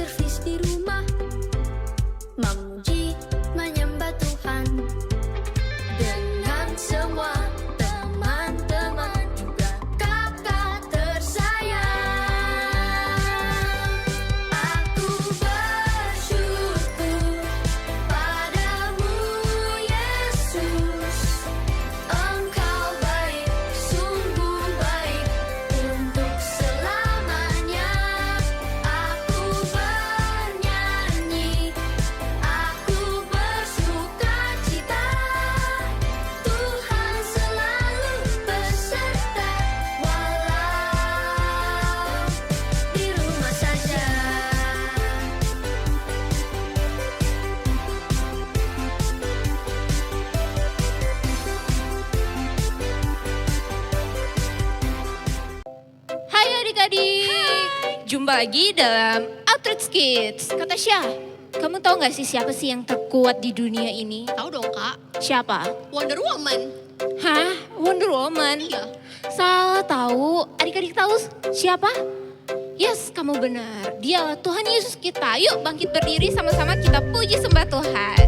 servis di rumah, memuji, menyembah Tuhan dengan semua teman-teman juga kakak tersayang. Aku bersyukur padamu Yesus, Engkau baik, sungguh baik untuk selamanya. Aku bernyanyi, aku bersukacita, Tuhan selalu beserta walau di rumah saja. Hai adik-adik, jumpa lagi dalam Outreach Kids. Kak Tasya, kamu tahu gak sih siapa sih yang terkuat di dunia ini? Tahu dong Kak, Siapa? Wonder Woman. Hah? Wonder Woman? Iya. Salah tahu. Adik-adik tahu siapa? Yes, kamu benar. Dialah Tuhan Yesus kita. Yuk bangkit berdiri sama-sama kita puji sembah Tuhan.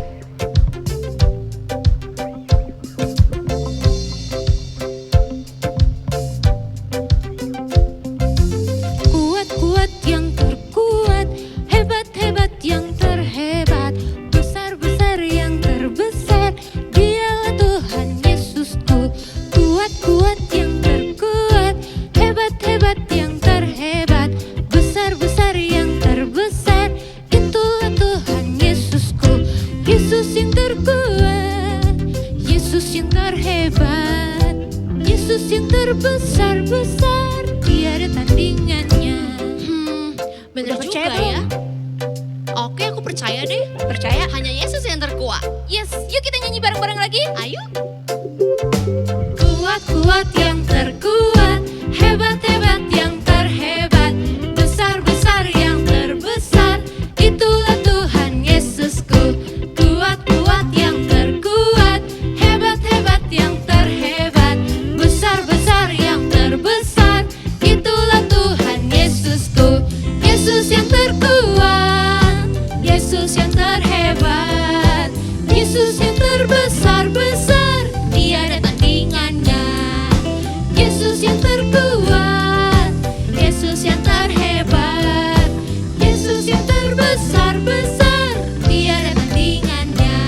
Kuat-kuat yang terkuat, hebat-hebat yang terhebat, besar-besar yang terbesar, Dialah Tuhan Yesusku. Kuat-kuat yang terkuat, hebat-hebat yang terhebat, besar-besar yang terbesar, itulah Tuhan Yesusku. Yesus yang terkuat, Yesus yang terhebat, Yesus yang terbesar-besar, tiada tandingannya. Bener Percaya juga belum? ya. Oke, aku percaya deh. Percaya? Hanya Yesus yang terkuat. Yes, yuk kita nyanyi bareng-bareng lagi. Ayo. Kuat-kuat yang terkuat, hebat-hebat yang terhebat, besar-besar yang terbesar, itulah Tuhan Yesusku. Kuat-kuat yang terkuat, hebat-hebat yang terhebat, besar-besar yang terbesar, itulah Tuhan Yesusku. Yesus yang terkuat, Yesus yang terhebat, Yesus yang terbesar-besar, tiada tandingannya. Yesus yang terkuat, Yesus yang terhebat, Yesus yang terbesar-besar, tiada tandingannya.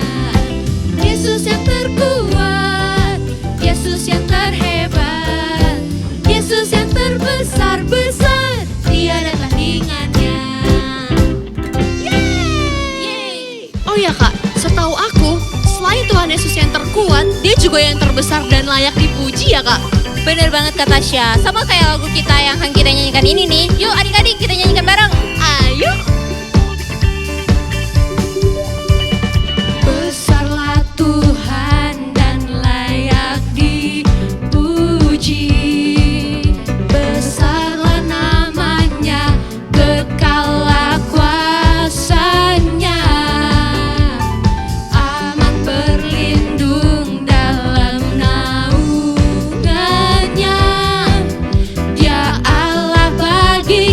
Yesus yang terkuat, Yesus yang terhebat, Yesus yang terbesar-besar, tiada tandingannya. Yeay! Oh ya Kak, setahu aku, selain Tuhan Yesus yang terkuat, dia juga yang terbesar dan layak dipuji ya Kak. Bener banget kak Tasya, sama kayak lagu kita yang akan kita nyanyikan ini nih. Yuk adik-adik kita nyanyikan bareng. Ayo. Besarlah Tuhan dan layak dipuji, besarlah namanya, kekallah kuasanya, aman berlindung dalam naungannya, Dia Allah bagi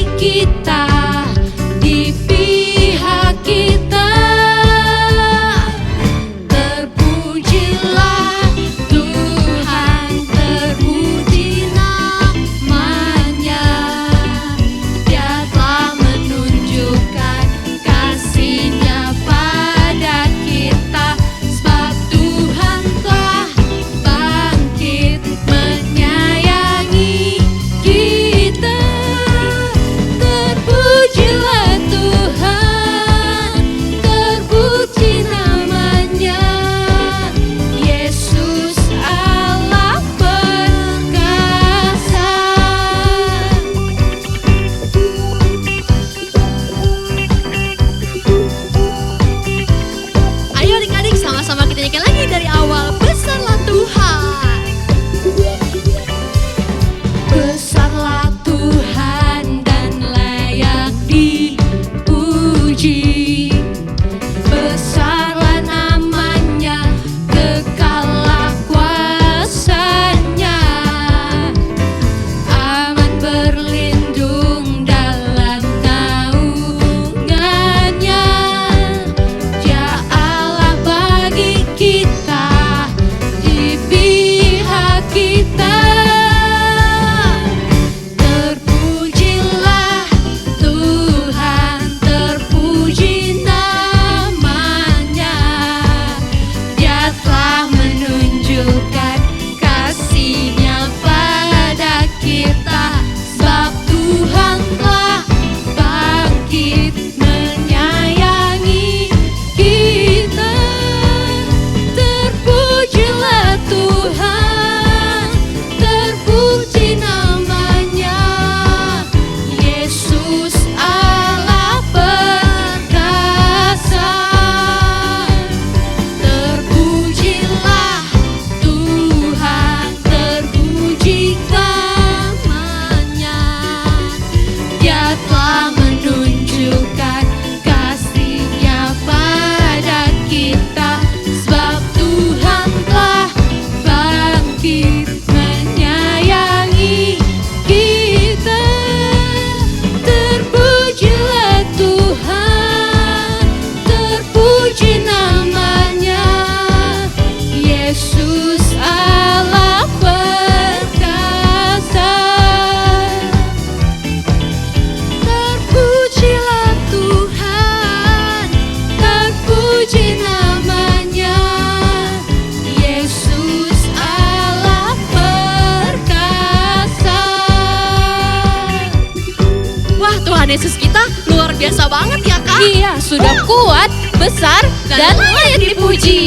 Wah, Tuhan Yesus kita luar biasa banget ya Kak. Iya, sudah kuat, besar, dan layak dipuji.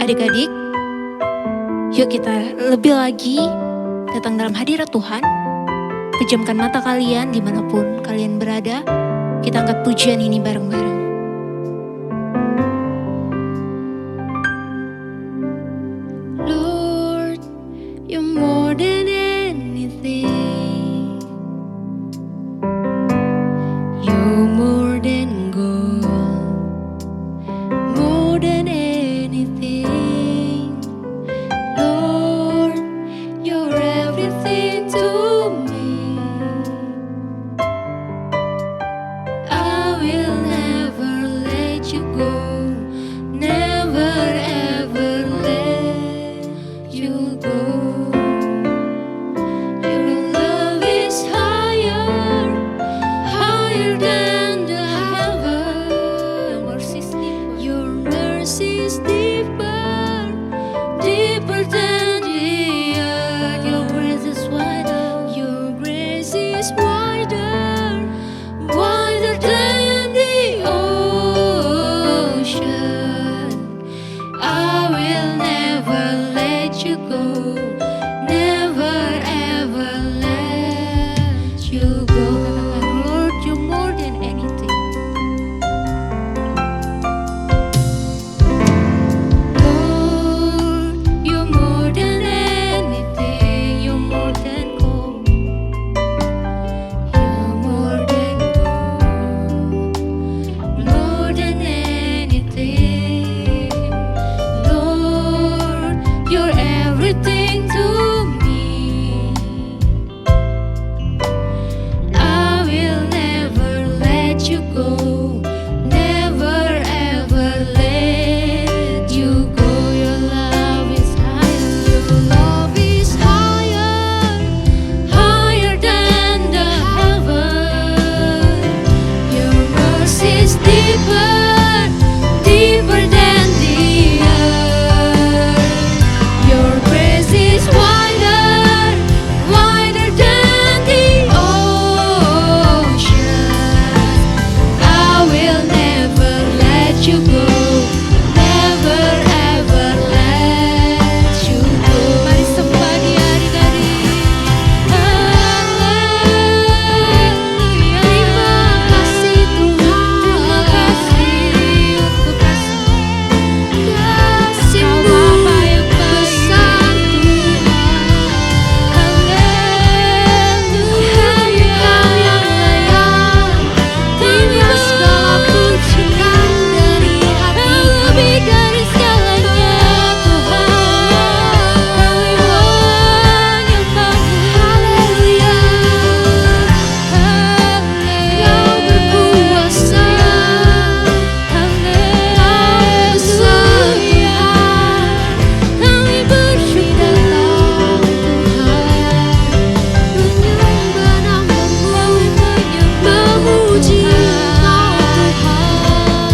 Adik-adik, yuk kita lebih lagi datang dalam hadirat Tuhan. Pejamkan mata kalian dimanapun kalian berada. Kita angkat pujian ini bareng-bareng. Lord, you're more than anything. You're more than gold, more than anything. Lord, you're everything to me. I will never let you go, never ever let you go. Your love is higher, higher than the heaven. Your mercy is deeper, deeper than the earth. Your grace is wider, your grace is wider, wider than the ocean. I will never let you go, never ever let you go. Katakan, Lord, you're more than anything. Lord, you're more than anything. You're more than gold. You're more than gold. More than anything. Lord, you're everything to me. I will never let you go, never ever let you go. Your love is higher, your love is higher, higher than the heaven. Your mercy is deeper, deeper than the earth. Your grace is wider, wider than the ocean. I will never let you go, never ever let you go. Mari sembah Dia adik-adik. Haleluya. Terima kasih Tuhan. Terima kasih untuk kasih-Mu Bapa yang besar Tuhan. Haleluya. Kau yang layak terima segala pujian dari hati. Lebih dari segalanya Tuhan. Kami menyembah-Mu. Haleluya. Kau berkuasa. Haleluya. Kami bersyukur Tuhan. Menyembah nama-Mu, memuji Engkau Tuhan.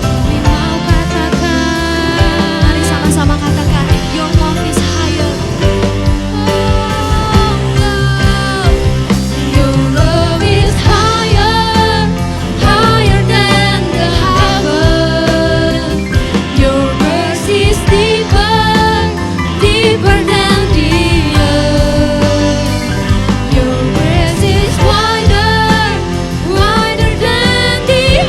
Kami mau katakan, mari sama-sama katakan, Your love is higher. Your love is higher, higher than the heaven. Your mercy is deeper, deeper than the earth. Your grace is wider, wider than the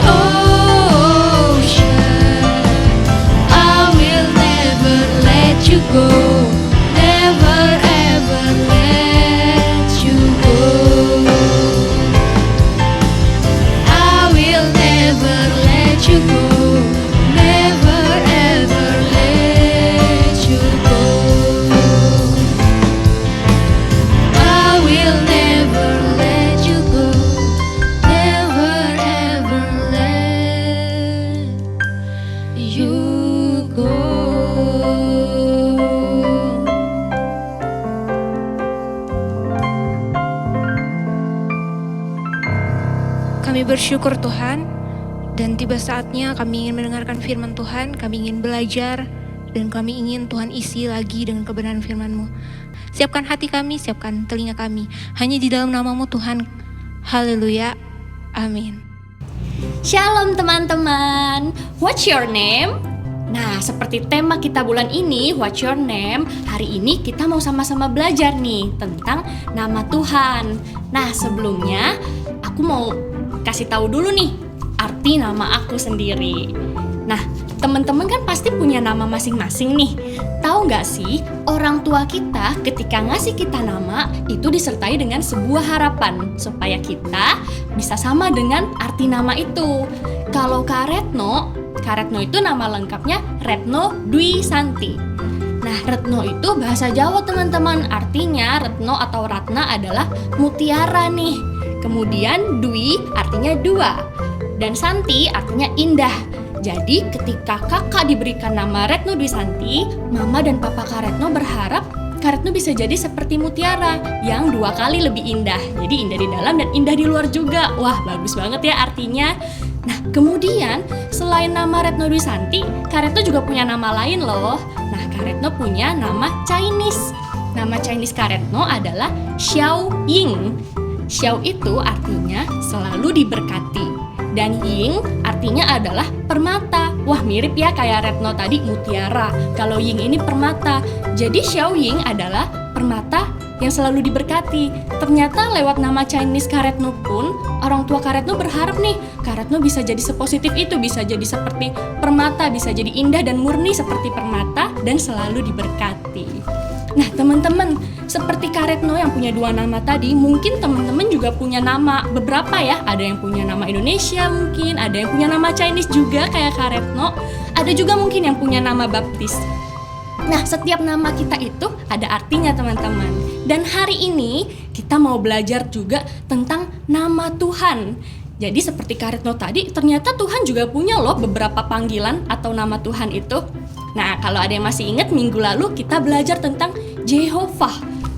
ocean. I will never let you go, never ever let you go. I will never let you go, never ever let you go. I will never let you go, never ever let you go. Kami bersyukur Tuhan, dan tiba saatnya kami ingin mendengarkan firman Tuhan, kami ingin belajar Dan kami ingin Tuhan isi lagi dengan kebenaran firman-Mu. Siapkan hati kami, siapkan telinga kami. Hanya di dalam nama-Mu Tuhan. Haleluya. Amin. Shalom teman-teman, what's your name? Nah, seperti tema kita bulan ini, what's your name? Hari ini kita mau sama-sama belajar nih tentang nama Tuhan. Nah, sebelumnya aku mau kasih tahu dulu nih arti nama aku sendiri. Nah, teman-teman kan pasti punya nama masing-masing nih. Tahu nggak sih, orang tua kita ketika ngasih kita nama itu disertai dengan sebuah harapan supaya kita bisa sama dengan arti nama itu. Kalau Kak Retno itu nama lengkapnya Retno Dwi Santi. Nah, Retno itu bahasa Jawa teman-teman. Artinya Retno atau Ratna adalah mutiara nih. Kemudian Dwi artinya dua. Dan Santi artinya indah. Jadi ketika kakak diberikan nama Retno Dwi Santi, mama dan papa Kak Retno berharap Kak Retno bisa jadi seperti mutiara yang 2 kali lebih indah. Jadi indah di dalam dan indah di luar juga. Wah, bagus banget ya artinya. Nah, kemudian selain nama Retno Dwi Santi, Kak Retno juga punya nama lain loh. Nah, Kak Retno punya nama Chinese. Nama Chinese Kak Retno adalah Xiao Ying. Xiao itu artinya selalu diberkati. Dan Ying artinya adalah permata. Wah, mirip ya kayak Retno tadi mutiara. Kalau Ying ini permata. Jadi Xiao Ying adalah permata yang selalu diberkati. Ternyata lewat nama Chinese Kak Retno pun orang tua Kak Retno berharap nih Kak Retno bisa jadi sepositif itu, bisa jadi seperti permata, bisa jadi indah dan murni seperti permata dan selalu diberkati. Nah teman-teman, seperti Kak Retno yang punya 2 nama tadi, mungkin teman-teman juga punya nama beberapa ya. Ada yang punya nama Indonesia mungkin, ada yang punya nama Chinese juga kayak Kak Retno. Ada juga mungkin yang punya nama baptis. Nah, setiap nama kita itu ada artinya teman-teman. Dan hari ini kita mau belajar juga tentang nama Tuhan. Jadi seperti Kak Retno tadi, ternyata Tuhan juga punya loh beberapa panggilan atau nama Tuhan itu. Nah, kalau ada yang masih ingat minggu lalu kita belajar tentang Jehovah.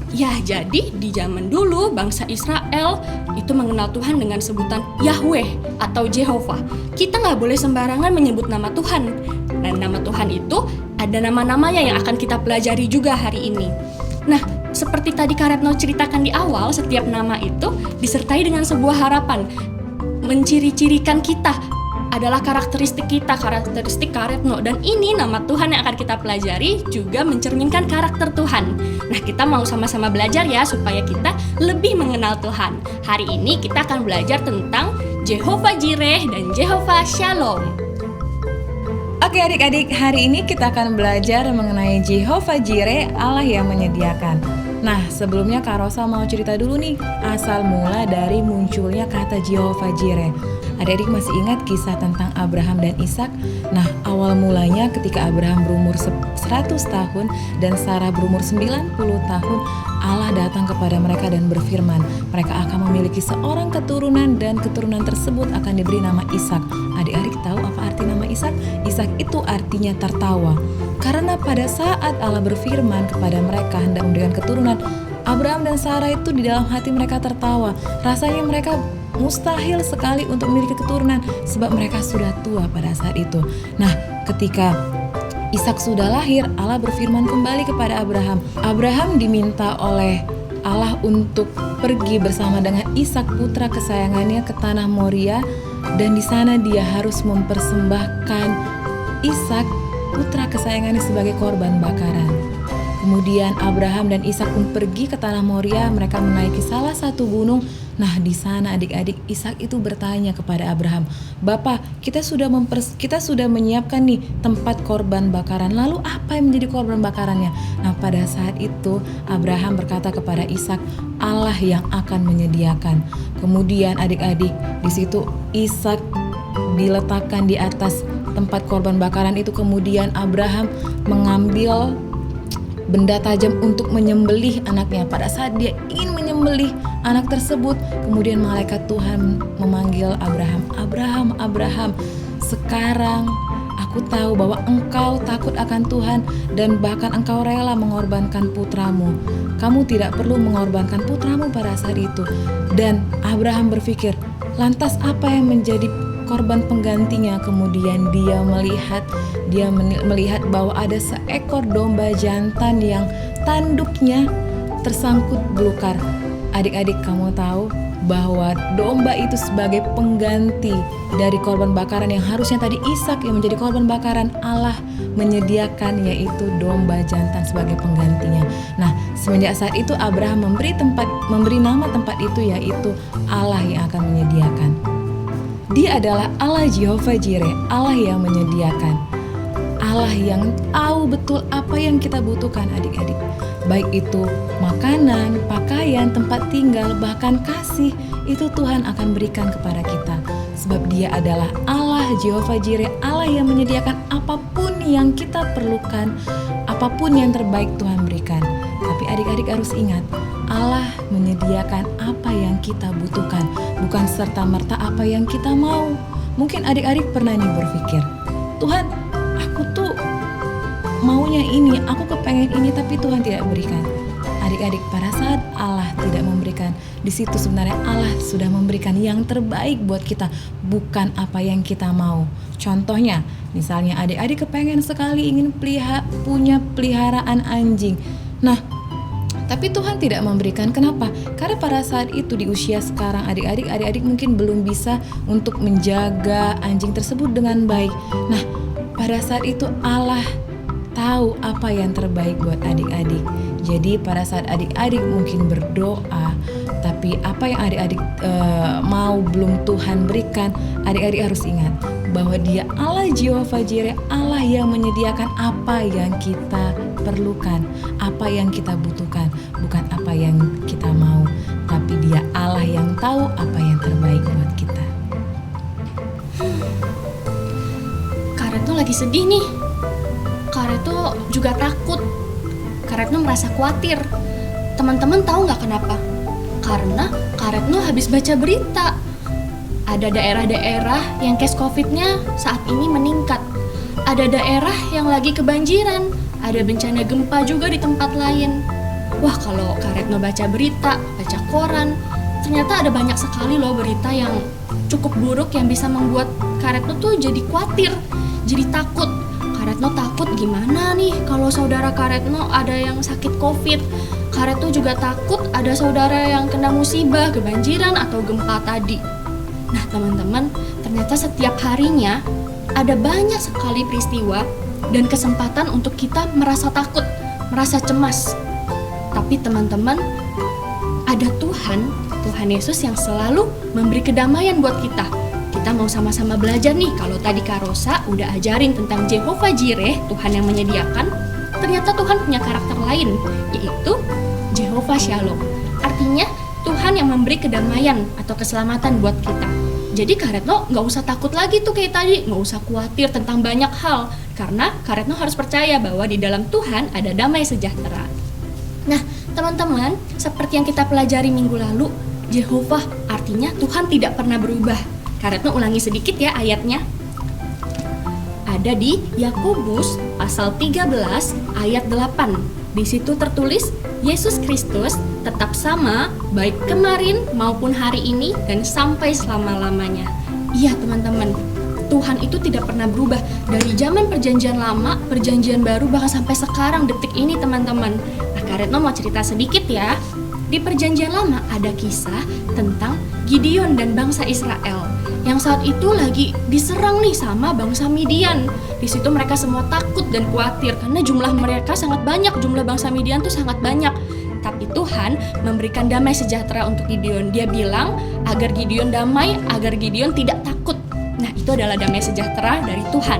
Ya, jadi di zaman dulu bangsa Israel itu mengenal Tuhan dengan sebutan Yahweh atau Jehovah. Kita nggak boleh sembarangan menyebut nama Tuhan. Dan nama Tuhan itu ada nama-namanya yang akan kita pelajari juga hari ini. Nah, seperti tadi Kak Retno ceritakan di awal, setiap nama itu disertai dengan sebuah harapan. Menciri-cirikan kita adalah karakteristik kita, karakteristik Kak Retno. Dan ini nama Tuhan yang akan kita pelajari juga mencerminkan karakter Tuhan. Nah, kita mau sama-sama belajar ya supaya kita lebih mengenal Tuhan. Hari ini kita akan belajar tentang Jehovah Jireh dan Jehovah Shalom. Oke adik-adik, hari ini kita akan belajar mengenai Jehovah Jireh, Allah yang menyediakan. Nah, sebelumnya Kak Rosa mau cerita dulu nih asal mula dari munculnya kata Jehovah Jireh. Adik-adik masih ingat kisah tentang Abraham dan Ishak? Nah, awal mulanya ketika Abraham berumur 100 tahun dan Sarah berumur 90 tahun, Allah datang kepada mereka dan berfirman, mereka akan memiliki seorang keturunan dan keturunan tersebut akan diberi nama Ishak. Adik-adik tahu apa arti nama Ishak? Ishak itu artinya tertawa. Karena pada saat Allah berfirman kepada mereka hendak memberikan keturunan, Abraham dan Sarah itu di dalam hati mereka tertawa. Rasanya mereka mustahil sekali untuk memiliki keturunan sebab mereka sudah tua pada saat itu. Nah, ketika Ishak sudah lahir, Allah berfirman kembali kepada Abraham. Abraham diminta oleh Allah untuk pergi bersama dengan Ishak putra kesayangannya ke tanah Moria, dan di sana dia harus mempersembahkan Ishak putra kesayangannya sebagai korban bakaran. Kemudian Abraham dan Ishak pun pergi ke tanah Moria. Mereka menaiki salah satu gunung. Nah, di sana adik-adik Ishak itu bertanya kepada Abraham, "Bapak, kita sudah menyiapkan nih tempat korban bakaran. Lalu apa yang menjadi korban bakarannya?" Nah, pada saat itu Abraham berkata kepada Ishak, "Allah yang akan menyediakan." Kemudian adik-adik, di situ Ishak diletakkan di atas tempat korban bakaran itu. Kemudian Abraham mengambil benda tajam untuk menyembelih anaknya. Pada saat dia ingin menyembelih anak tersebut, kemudian malaikat Tuhan memanggil Abraham, "Abraham, Abraham, sekarang aku tahu bahwa engkau takut akan Tuhan dan bahkan engkau rela mengorbankan putramu. Kamu tidak perlu mengorbankan putramu pada saat itu." Dan Abraham berpikir, lantas apa yang menjadi korban penggantinya. Kemudian dia melihat bahwa ada seekor domba jantan yang tanduknya tersangkut belukar. Adik-adik, kamu tahu bahwa domba itu sebagai pengganti dari korban bakaran yang harusnya tadi Ishak yang menjadi korban bakaran, Allah menyediakan yaitu domba jantan sebagai penggantinya. Nah, semenjak saat itu Abraham memberi nama tempat itu yaitu Allah yang akan menyediakan. Dia adalah Allah Jehovah Jireh, Allah yang menyediakan. Allah yang tahu betul apa yang kita butuhkan, adik-adik. Baik itu makanan, pakaian, tempat tinggal, bahkan kasih, itu Tuhan akan berikan kepada kita. Sebab Dia adalah Allah Jehovah Jireh, Allah yang menyediakan apapun yang kita perlukan, apapun yang terbaik Tuhan berikan. Tapi adik-adik harus ingat, Allah menyediakan apa yang kita butuhkan, bukan serta-merta apa yang kita mau. Mungkin adik-adik pernah nih berpikir, Tuhan, aku tuh maunya ini, aku kepengen ini, tapi Tuhan tidak berikan. Adik-adik, pada saat Allah tidak memberikan, di situ sebenarnya Allah sudah memberikan yang terbaik buat kita, bukan apa yang kita mau. Contohnya, misalnya adik-adik kepengen sekali ingin punya peliharaan anjing. Nah, tapi Tuhan tidak memberikan. Kenapa? Karena pada saat itu di usia sekarang adik-adik mungkin belum bisa untuk menjaga anjing tersebut dengan baik. Nah, pada saat itu Allah tahu apa yang terbaik buat adik-adik. Jadi pada saat adik-adik mungkin berdoa, tapi apa yang adik-adik mau belum Tuhan berikan, adik-adik harus ingat bahwa Dia Allah Jehovah Jireh, Allah yang menyediakan apa yang kita perlukan, apa yang kita butuhkan, bukan apa yang kita mau, tapi Dia Allah yang tahu apa yang terbaik buat kita. Kak Retno lagi sedih nih. Kak Retno juga takut. Kak Retno merasa khawatir. Teman-teman tahu nggak kenapa? Karena Kak Retno habis baca berita. Ada daerah-daerah yang case COVID-nya saat ini meningkat. Ada daerah yang lagi kebanjiran. Ada bencana gempa juga di tempat lain. Wah, kalau Kak Retno baca berita, baca koran, ternyata ada banyak sekali loh berita yang cukup buruk yang bisa membuat Kak Retno tuh jadi khawatir, jadi takut. Kak Retno takut gimana nih kalau saudara Kak Retno ada yang sakit COVID. Kak Retno juga takut ada saudara yang kena musibah, kebanjiran atau gempa tadi. Nah teman-teman, ternyata setiap harinya ada banyak sekali peristiwa dan kesempatan untuk kita merasa takut, merasa cemas. Tapi teman-teman, ada Tuhan Yesus yang selalu memberi kedamaian buat kita. Kita mau sama-sama belajar nih. Kalau tadi Kak Rosa udah ajarin tentang Jehovah Jireh, Tuhan yang menyediakan, ternyata Tuhan punya karakter lain, yaitu Jehovah Shalom. Artinya Tuhan yang memberi kedamaian atau keselamatan buat kita. Jadi Kak Retno gak usah takut lagi tuh kayak tadi, gak usah khawatir tentang banyak hal, karena Kak Retno harus percaya bahwa di dalam Tuhan ada damai sejahtera. Nah teman-teman, seperti yang kita pelajari minggu lalu, Jehovah artinya Tuhan tidak pernah berubah. Kak Retno ulangi sedikit ya ayatnya. Ada di Yakobus pasal 13 ayat 8. Di situ tertulis, Yesus Kristus tetap sama baik kemarin maupun hari ini dan sampai selama-lamanya. Iya teman-teman, Tuhan itu tidak pernah berubah dari zaman perjanjian lama, perjanjian baru, bahkan sampai sekarang detik ini teman-teman. Nah Kak Retno mau cerita sedikit ya. Di perjanjian lama ada kisah tentang Gideon dan bangsa Israel yang saat itu lagi diserang nih sama bangsa Midian. Di situ mereka semua takut dan khawatir karena jumlah mereka sangat banyak, jumlah bangsa Midian tuh sangat banyak. Tapi Tuhan memberikan damai sejahtera untuk Gideon. Dia bilang agar Gideon damai, agar Gideon tidak takut. Nah, itu adalah damai sejahtera dari Tuhan.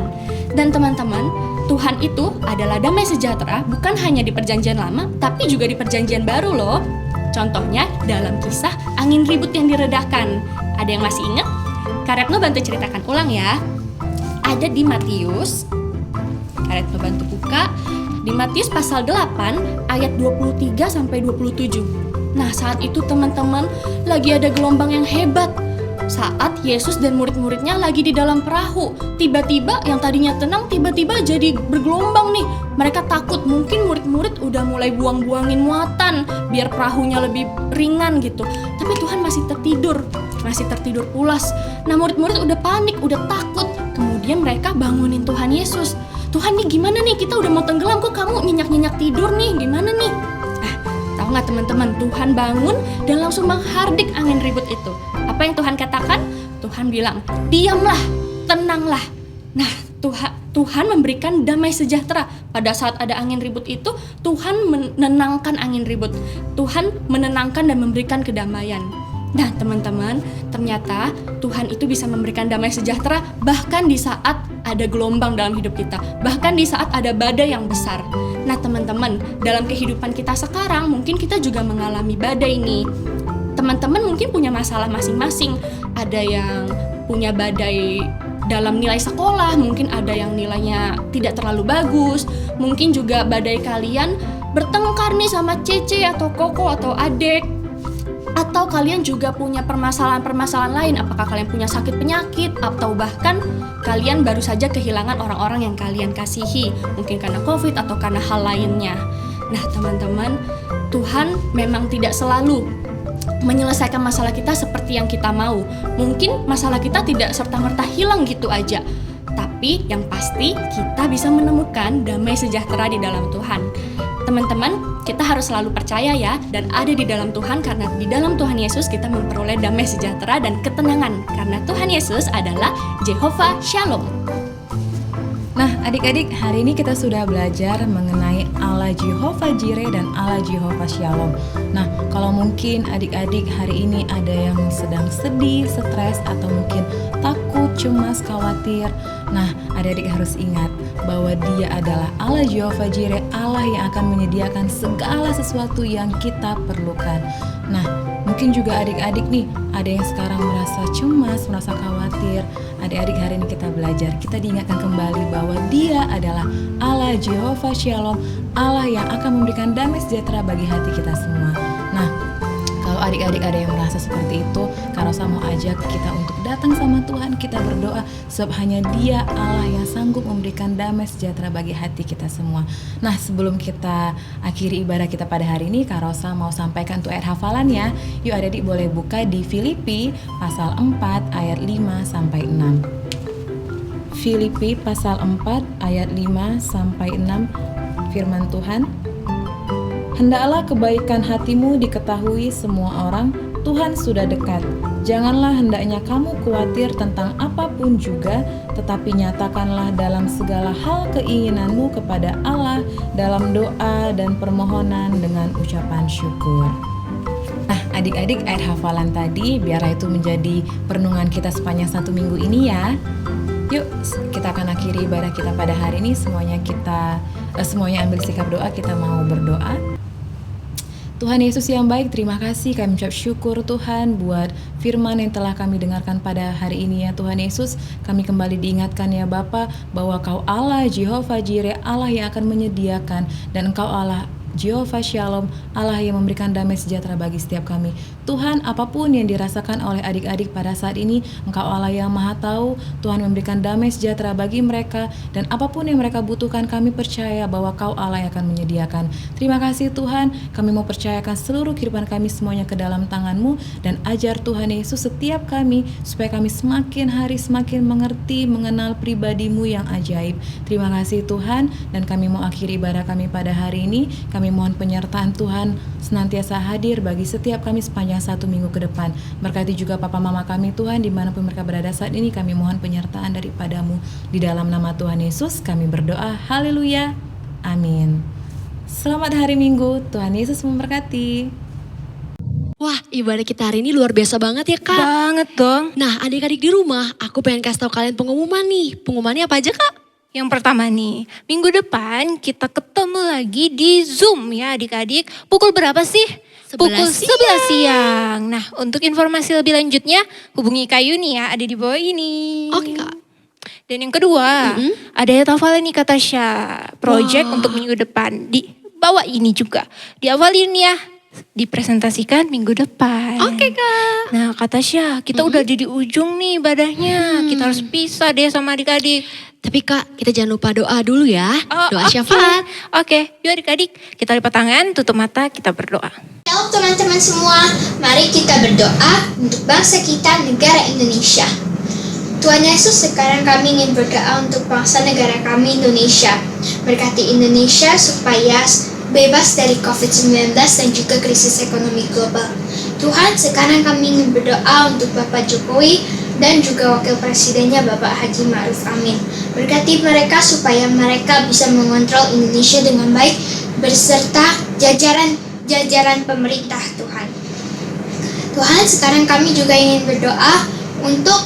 Dan teman-teman, Tuhan itu adalah damai sejahtera bukan hanya di perjanjian lama, tapi juga di perjanjian baru loh. Contohnya dalam kisah angin ribut yang diredakan. Ada yang masih ingat? Kak Retno bantu ceritakan ulang ya. Ada di Matius. Kak Retno bantu buka. Di Matius pasal 8 ayat 23 sampai 27. Nah, saat itu teman-teman lagi ada gelombang yang hebat. Saat Yesus dan murid-muridnya lagi di dalam perahu, tiba-tiba yang tadinya tenang tiba-tiba jadi bergelombang nih. Mereka takut, mungkin murid-murid udah mulai buang-buangin muatan biar perahunya lebih ringan gitu. Tapi Tuhan masih tertidur. masih tertidur pulas. Nah murid-murid udah panik, udah takut. Kemudian mereka bangunin Tuhan Yesus. Tuhan nih gimana nih, kita udah mau tenggelam kok kamu nyenyak-nyenyak tidur nih, gimana nih? Tahu nggak teman-teman, Tuhan bangun dan langsung menghardik angin ribut itu. Apa yang Tuhan katakan? Tuhan bilang, diamlah, tenanglah. Nah, Tuhan memberikan damai sejahtera. Pada saat ada angin ribut itu, Tuhan menenangkan angin ribut. Tuhan menenangkan dan memberikan kedamaian. Nah, teman-teman, ternyata Tuhan itu bisa memberikan damai sejahtera bahkan di saat ada gelombang dalam hidup kita, bahkan di saat ada badai yang besar. Nah, teman-teman, dalam kehidupan kita sekarang mungkin kita juga mengalami badai ini. Teman-teman mungkin punya masalah masing-masing. Ada yang punya badai dalam nilai sekolah, mungkin ada yang nilainya tidak terlalu bagus, mungkin juga badai kalian bertengkar nih sama Cece atau Koko atau Adek, atau kalian juga punya permasalahan-permasalahan lain, apakah kalian punya sakit penyakit, atau bahkan kalian baru saja kehilangan orang-orang yang kalian kasihi, mungkin karena COVID atau karena hal lainnya. Nah teman-teman, Tuhan memang tidak selalu menyelesaikan masalah kita seperti yang kita mau. Mungkin masalah kita tidak serta-merta hilang gitu aja, tapi yang pasti kita bisa menemukan damai sejahtera di dalam Tuhan. Teman-teman, kita harus selalu percaya ya dan ada di dalam Tuhan, karena di dalam Tuhan Yesus kita memperoleh damai sejahtera dan ketenangan, karena Tuhan Yesus adalah Jehovah Shalom. Nah, adik-adik, hari ini kita sudah belajar mengenai Allah Jehovah Jireh dan Allah Jehovah Shalom. Nah, kalau mungkin adik-adik hari ini ada yang sedang sedih, stres, atau mungkin takut, cemas, khawatir. Nah, adik-adik harus ingat bahwa Dia adalah Allah Jehovah Jireh, Allah yang akan menyediakan segala sesuatu yang kita perlukan. Nah, mungkin juga adik-adik nih, ada yang sekarang merasa cemas, merasa khawatir. Adik-adik, hari ini kita belajar, kita diingatkan kembali bahwa Dia adalah Allah Jehovah Shalom, Allah yang akan memberikan damai sejahtera bagi hati kita semua. Nah, kalau adik-adik ada yang merasa seperti itu, Kak Rosa mau ajak kita untuk datang sama Tuhan, kita berdoa, sebab hanya Dia Allah yang sanggup memberikan damai sejahtera bagi hati kita semua. Nah, sebelum kita akhiri ibadah kita pada hari ini, Kak Rosa mau sampaikan untuk ayat hafalannya. Yuk adik-adik boleh buka di Filipi pasal 4 ayat 5 sampai 6. Filipi pasal 4 ayat 5 sampai 6, firman Tuhan. Hendaklah kebaikan hatimu diketahui semua orang, Tuhan sudah dekat. Janganlah hendaknya kamu khawatir tentang apapun juga, tetapi nyatakanlah dalam segala hal keinginanmu kepada Allah dalam doa dan permohonan dengan ucapan syukur. Nah, adik-adik, ayat hafalan tadi biarlah itu menjadi perenungan kita sepanjang 1 minggu ini ya. Yuk, kita akan akhiri ibadah kita pada hari ini. Semuanya ambil sikap doa, kita mau berdoa. Tuhan Yesus yang baik, terima kasih, kami ucap syukur Tuhan buat firman yang telah kami dengarkan pada hari ini ya Tuhan Yesus. Kami kembali diingatkan ya Bapa bahwa Kau Allah Jehovah Jireh, Allah yang akan menyediakan, dan Engkau Allah Jehovah Shalom, Allah yang memberikan damai sejahtera bagi setiap kami. Tuhan, apapun yang dirasakan oleh adik-adik pada saat ini, Engkau Allah yang Maha Tahu. Tuhan memberikan damai sejahtera bagi mereka, dan apapun yang mereka butuhkan, kami percaya bahwa Kau Allah yang akan menyediakan. Terima kasih Tuhan, kami mau percayakan seluruh kehidupan kami semuanya ke dalam tangan-Mu, dan ajar Tuhan Yesus setiap kami, supaya kami semakin hari semakin mengerti, mengenal pribadi-Mu yang ajaib. Terima kasih Tuhan, dan kami mau akhiri ibadah kami pada hari ini. Kami mohon penyertaan Tuhan senantiasa hadir bagi setiap kami sepanjang 1 minggu ke depan. Berkati juga papa mama kami Tuhan, dimanapun mereka berada saat ini. Kami mohon penyertaan daripada-Mu. Di dalam nama Tuhan Yesus kami berdoa. Haleluya. Amin. Selamat hari Minggu. Tuhan Yesus memberkati. Wah, ibadah kita hari ini luar biasa banget ya Kak. Banget dong. Nah, adik-adik di rumah, aku pengen kasih tahu kalian pengumuman nih. Pengumumannya apa aja Kak? Yang pertama nih, minggu depan kita ketemu lagi di Zoom ya adik-adik. Pukul berapa sih? 11 Pukul 11 siang. Nah, untuk informasi lebih lanjutnya hubungi Kak Yuni ya, ada di bawah ini. Oke Kak. Dan yang kedua, ada hafalan nih kata Tasya, project Wah. untuk minggu depan. Di bawah ini juga, diawalin ya. Dipresentasikan minggu depan. Oke Kak. Nah kata Tasya, kita udah di ujung nih ibadahnya. Kita harus pisah deh sama adik-adik. Tapi Kak, kita jangan lupa doa dulu ya. Oh, Doa oke. syafaat. Oke, yuk adik-adik, kita lipat tangan, tutup mata, kita berdoa. Shalom teman-teman semua, mari kita berdoa untuk bangsa kita, negara Indonesia. Tuhan Yesus, sekarang kami ingin berdoa untuk bangsa negara kami Indonesia. Berkati Indonesia supaya bebas dari COVID-19 dan juga krisis ekonomi global. Tuhan, sekarang kami ingin berdoa untuk Bapak Jokowi dan juga Wakil Presidennya Bapak Haji Ma'ruf Amin. Berkati mereka supaya mereka bisa mengontrol Indonesia dengan baik beserta jajaran pemerintah Tuhan. Tuhan, sekarang kami juga ingin berdoa untuk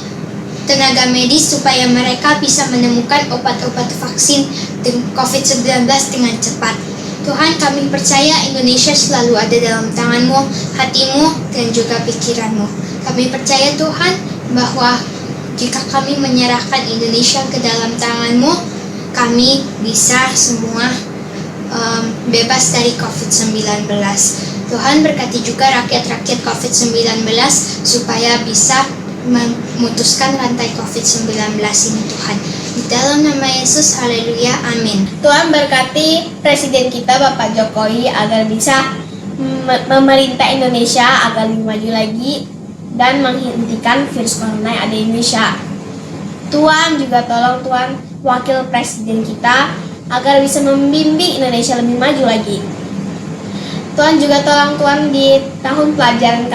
tenaga medis supaya mereka bisa menemukan obat-obat vaksin COVID-19 dengan cepat. Tuhan, kami percaya Indonesia selalu ada dalam tangan-Mu, hatimu, dan juga pikiran-Mu. Kami percaya Tuhan bahwa jika kami menyerahkan Indonesia ke dalam tangan-Mu, kami bisa semua bebas dari COVID-19. Tuhan, berkati juga rakyat-rakyat COVID-19 supaya bisa memutuskan rantai COVID-19 ini Tuhan. Di dalam nama Yesus, haleluya, amin. Tuhan berkati Presiden kita Bapak Jokowi agar bisa memerintah Indonesia agar lebih maju lagi dan menghentikan virus corona yang ada di Indonesia. Tuhan juga tolong Tuhan Wakil Presiden kita agar bisa membimbing Indonesia lebih maju lagi. Tuhan juga tolong Tuhan di tahun pelajaran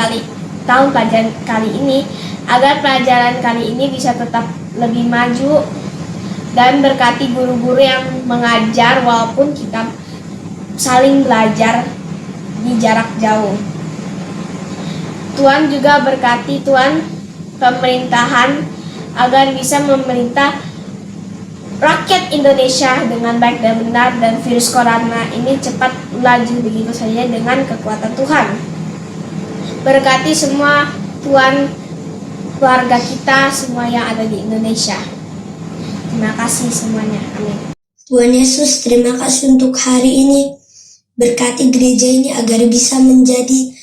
kali ini agar pelajaran kali ini bisa tetap lebih maju dan berkati guru-guru yang mengajar walaupun kita saling belajar di jarak jauh. Tuhan juga berkati Tuhan pemerintahan agar bisa memerintah rakyat Indonesia dengan baik dan benar dan virus corona ini cepat laju begitu saja dengan kekuatan Tuhan. Berkati semua Tuhan keluarga kita semua yang ada di Indonesia. Terima kasih semuanya. Amin. Tuhan Yesus, terima kasih untuk hari ini. Berkati gereja ini agar bisa menjadi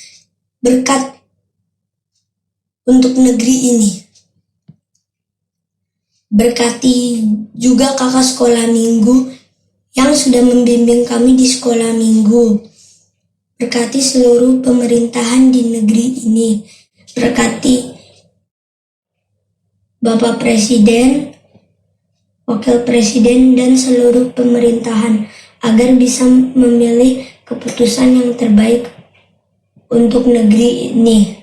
berkat untuk negeri ini. Berkati juga kakak sekolah minggu yang sudah membimbing kami di sekolah minggu. Berkati seluruh pemerintahan di negeri ini. Berkati Bapak Presiden, Wakil Presiden, dan seluruh pemerintahan agar bisa memilih keputusan yang terbaik untuk negeri ini.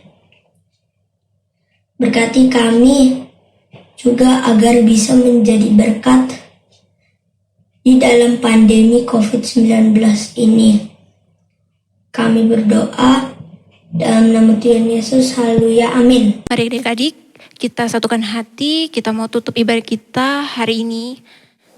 Berkati kami juga agar bisa menjadi berkat di dalam pandemi COVID-19 ini. Kami berdoa dalam nama Tuhan Yesus, haleluya, amin. Mari adik-adik, kita satukan hati, kita mau tutup ibadah kita hari ini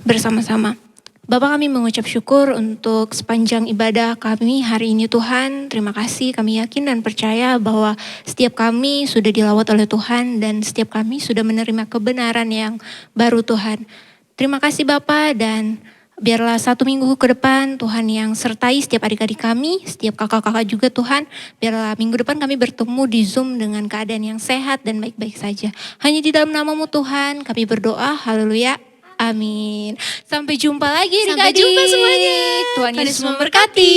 bersama-sama. Bapak, kami mengucap syukur untuk sepanjang ibadah kami hari ini Tuhan. Terima kasih, kami yakin dan percaya bahwa setiap kami sudah dilawat oleh Tuhan dan setiap kami sudah menerima kebenaran yang baru Tuhan. Terima kasih Bapak, dan biarlah 1 minggu ke depan Tuhan yang sertai setiap adik-adik kami, setiap kakak-kakak juga Tuhan. Biarlah minggu depan kami bertemu di Zoom dengan keadaan yang sehat dan baik-baik saja. Hanya di dalam nama-Mu Tuhan kami berdoa, haleluya, amin. Sampai jumpa lagi adik-adik. Sampai jumpa semuanya. Tuhan Tuhan Yesus Yesus memberkati.